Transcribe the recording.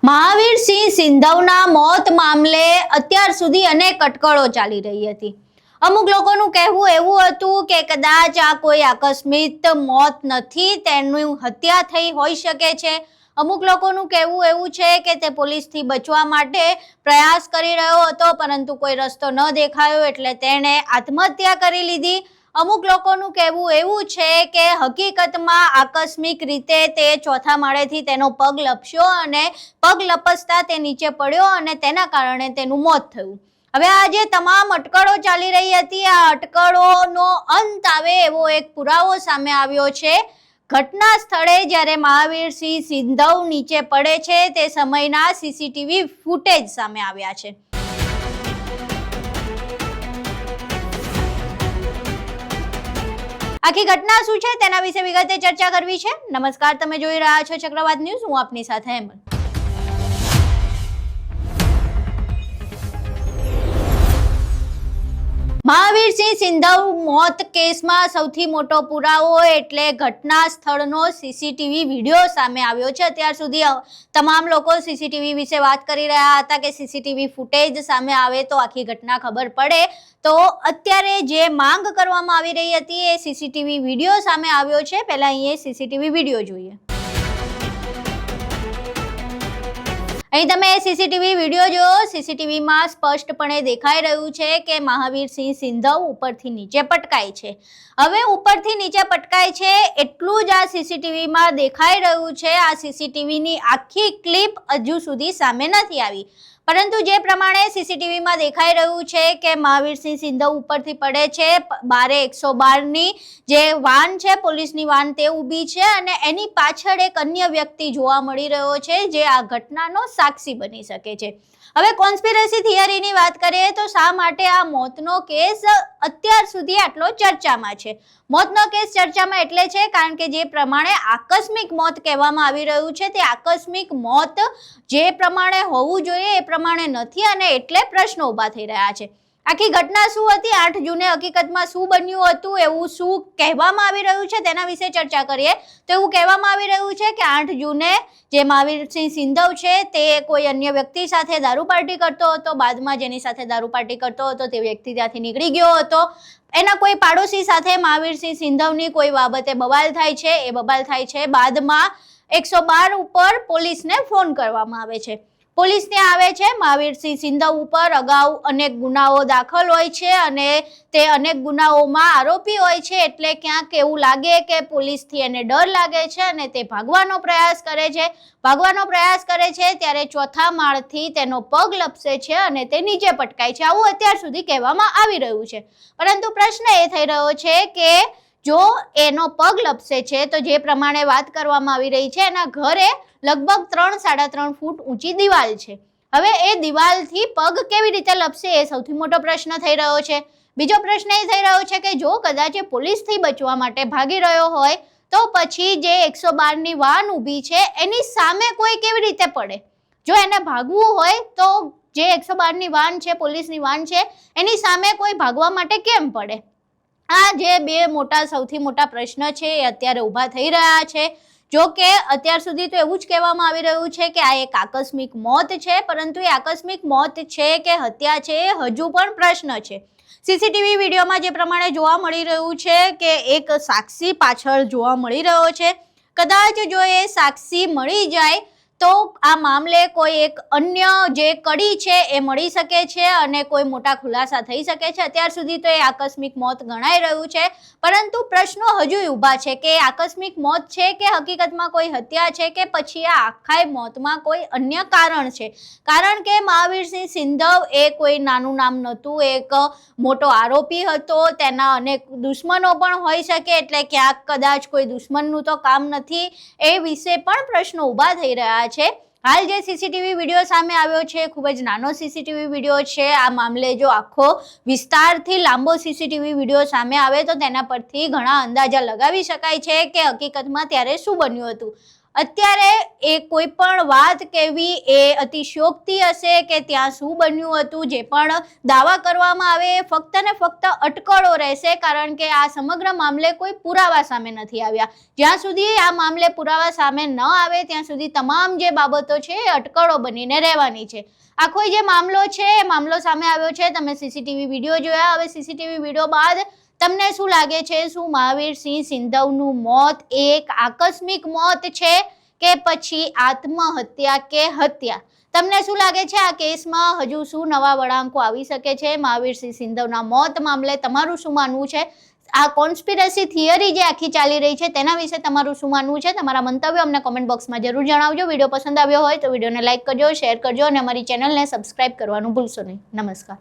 મહાવીરસિંહ સિંધવના મોત મામલે અત્યાર સુધી અનેક અટકળો ચાલી રહી હતી। અમુક લોકોનું કહેવું એવું હતું કે કદાચ આ કોઈ આકસ્મિક મોત નથી, તેનું હત્યા થઈ હોઈ શકે છે। અમુક લોકોનું કહેવું એવું છે કે તે પોલીસથી બચવા માટે પ્રયાસ કરી રહ્યો હતો, પરંતુ કોઈ રસ્તો ન દેખાયો એટલે તેણે આત્મહત્યા કરી લીધી। અમુક લોકોનું કહેવું એવું છે કે હકીકતમાં આકસ્મિક રીતે તે ચોથા માળેથી તેનો પગ લપસ્યો અને પગ લપસતા તે નીચે પડ્યો અને તેના કારણે તેનું મોત થયું। હવે આ જે તમામ અટકળો ચાલી રહી હતી, આ અટકળોનો અંત આવે એવો એક પુરાવો સામે આવ્યો છે। ઘટના સ્થળે જ્યારે મહાવીરસિંહ સિંધવ નીચે પડે છે તે સમયના સીસીટીવી ફૂટેજ સામે આવ્યા છે। આખી ઘટના શું છે તેના વિશે વિગતે ચર્ચા કરવી છે। નમસ્કાર, તમે જોઈ રહ્યા છો ચક્રવાત ન્યૂઝ, હું આપની સાથે હેમંત। મહાવીરસિંહ સિંધવ મોત કેસમાં સૌથી મોટો પુરાવો એટલે ઘટના સ્થળનો સીસીટીવી વિડીયો સામે આવ્યો છે। અત્યાર સુધી તમામ લોકો સીસીટીવી વિશે વાત કરી રહ્યા હતા કે સીસીટીવી ફૂટેજ સામે આવે તો આખી ઘટના ખબર પડે, તો અત્યારે જે માંગ કરવામાં આવી રહી હતી એ સીસીટીવી વિડીયો સામે આવ્યો છે। પહેલા અહીંયા સીસીટીવી વિડીયો જોઈએ। અહીં તમે સીસીટીવી વિડીયો જો, સીસીટીવીમાં સ્પષ્ટપણે દેખાઈ રહ્યું છે કે મહાવીરસિંહ સિંધવ ઉપરથી નીચે પટકાય છે। હવે ઉપરથી નીચે પટકાય છે એટલું જ આ સીસીટીવીમાં દેખાઈ રહ્યું છે। આ સીસીટીવીની આખી ક્લિપ હજુ સુધી સામે નથી આવી, પરંતુ જે પ્રમાણે સીસીટીવીમાં દેખાઈ રહ્યું છે કે મહાવીરસિંહ સિંધવ ઉપરથી પડે છે, બારે 112ની જે વાન છે, પોલીસની વાન, તે ઊભી છે અને એની પાછળ એક અન્ય વ્યક્તિ જોવા મળી રહ્યો છે જે આ ઘટનાનો સાક્ષી બની શકે છે। હવે કોન્સ્પિરસી થિયરીની વાત કરીએ તો શા માટે આ મોતનો કેસ અત્યાર સુધી આટલો ચર્ચામાં છે? મોતનો કેસ ચર્ચામાં એટલે છે કારણ કે જે પ્રમાણે આકસ્મિક મોત કહેવામાં આવી રહ્યું છે તે આકસ્મિક મોત જે પ્રમાણે હોવું જોઈએ એ પ્રમાણે નથી અને એટલે પ્રશ્નો ઊભા થઈ રહ્યા છે। આખી ઘટના શું હતી, 8 જૂને હકીકતમાં શું બન્યું હતું, એવું શું કહેવામાં આવી રહ્યું છે તેના વિશે ચર્ચા કરીએ તો એવું કહેવામાં આવી રહ્યું છે કે 8 જૂને જે મહાવીરસિંહ સિંધવ છે તે કોઈ અન્ય વ્યક્તિ સાથે દારૂ પાર્ટી કરતો હતો। બાદમાં જેની સાથે દારૂ પાર્ટી કરતો હતો તે વ્યક્તિ ત્યાંથી નીકળી ગયો હતો। એના કોઈ પાડોશી સાથે મહાવીરસિંહ સિંધવની કોઈ બાબતે બબાલ થાય છે, એ બબાલ થાય છે બાદમાં 112 ઉપર પોલીસને ફોન કરવામાં આવે છે। પોલીસ ત્યાં આવે છે। મહાવીરસિંહ સિંધવ ઉપર અગાઉ અનેક ગુનાઓ દાખલ હોય છે અને તે અનેક ગુનાઓમાં આરોપી હોય છે, એટલે ક્યાંક એવું લાગે કે પોલીસથી એને ડર લાગે છે અને તે ભાગવાનો પ્રયાસ કરે છે। ભાગવાનો પ્રયાસ કરે છે ત્યારે ચોથા માળથી તેનો પગ લપસે છે અને તે નીચે પટકાય છે, આવું અત્યાર સુધી કહેવામાં આવી રહ્યું છે। પરંતુ પ્રશ્ન એ થઈ રહ્યો છે કે જો એનો પગ લપસે છે તો જે પ્રમાણે વાત કરવામાં આવી રહી છે એના ઘરે લગભગ 3-3.5 ફૂટ ઊંચી દિવાલ છે। હવે એ દિવાલથી પગ કેવી રીતે લપસે એ સૌથી મોટો પ્રશ્ન થઈ રહ્યો છે। બીજો પ્રશ્ન એ થઈ રહ્યો છે કે જો કદાચ એ પોલીસથી બચવા માટે ભાગી રહ્યો હોય તો પછી જે 112ની વાન ઊભી છે એની સામે કોઈ કેવી રીતે પડે? જો એને ભાગવું હોય તો જે 112ની વાન છે, પોલીસની વાન છે, એની સામે કોઈ ભાગવા માટે કેમ પડે? આ જે બે સૌથી મોટા પ્રશ્ન છે એ અત્યારે ઊભા થઈ રહ્યા છે। જો કે અત્યાર સુધી તો એવું જ કહેવામાં આવી રહ્યું છે કે આ એક આકસ્મિક મોત છે, પરંતુ એ આકસ્મિક મોત છે કે હત્યા છે એ હજુ પણ પ્રશ્ન છે। સીસીટીવી વિડીયોમાં જે પ્રમાણે જોવા મળી રહ્યું છે કે એક સાક્ષી પાછળ જોવા મળી રહ્યો છે। કદાચ જો એ સાક્ષી મળી જાય તો આ મામલે કોઈ એક અન્ય જે કડી છે એ મળી શકે છે અને કોઈ મોટા ખુલાસા થઈ શકે છે। અત્યાર સુધી તો એ આકસ્મિક મોત ગણાઈ રહ્યું છે, પરંતુ પ્રશ્નો હજુ ઊભા છે કે આકસ્મિક મોત છે કે હકીકતમાં કોઈ હત્યા છે કે પછી આ આખા મોતમાં કોઈ અન્ય કારણ છે। કારણ કે મહાવીરસિંહ સિંધવ એ કોઈ નાનું નામ નહોતું, એક મોટો આરોપી હતો, તેના અનેક દુશ્મનો પણ હોઈ શકે, એટલે ક્યાંક કદાચ કોઈ દુશ્મનનું તો કામ નથી, એ વિશે પણ પ્રશ્નો ઊભા થઈ રહ્યા છે। હાલ જે સીસીટીવી વિડીયો સામે આવ્યો છે ખૂબ જ નાનો સીસીટીવી વિડીયો છે। આ મામલે જો આખો વિસ્તારથી લાંબો સીસીટીવી વિડીયો સામે આવે તો તેના પરથી ઘણા અંદાજા લગાવી શકાય છે કે હકીકતમાં ત્યારે શું બન્યું હતું। અત્યારે એ કોઈ પણ વાત કહેવી એ અતિશયોક્તિ હશે કે ત્યાં શું બન્યું હતું. જે પણ દાવા કરવામાં આવે એ ફક્ત ને ફક્ત અટકળો રહેશે, કારણ કે આ સમગ્ર મામલે કોઈ પુરાવા સામે નથી આવ્યા. જ્યાં સુધી આ મામલે પુરાવા સામે ન આવે ત્યાં સુધી તમામ જે બાબતો છે એ અટકળો બનીને રહેવાની છે. આખો જે મામલો છે એ મામલો સામે આવ્યો છે. તમે સીસીટીવી વિડીયો જોયા. હવે સીસીટીવી વિડીયો બાદ તમને શું લાગે છે? શું મહાવીરસિંહ સિંધવનું મોત એક આકસ્મિક મોત છે કે પછી આત્મહત્યા કે હત્યા? તમને શું લાગે છે? આ કેસમાં હજુ શું નવા વળાંકો આવી શકે છે? મહાવીરસિંહ સિંધવના મોત મામલે તમારું શું માનવું છે? આ કોન્સ્પિરસી થિયરી જે આખી ચાલી રહી છે તેના વિશે તમારું શું માનવું છે? તમારા મંતવ્યો અમને કોમેન્ટ બોક્સમાં જરૂર જણાવજો. વિડીયો પસંદ આવ્યો હોય તો વિડીયોને લાઇક કરજો, શેર કરજો અને અમારી ચેનલને સબસ્ક્રાઇબ કરવાનું ભૂલશો નહીં. નમસ્કાર.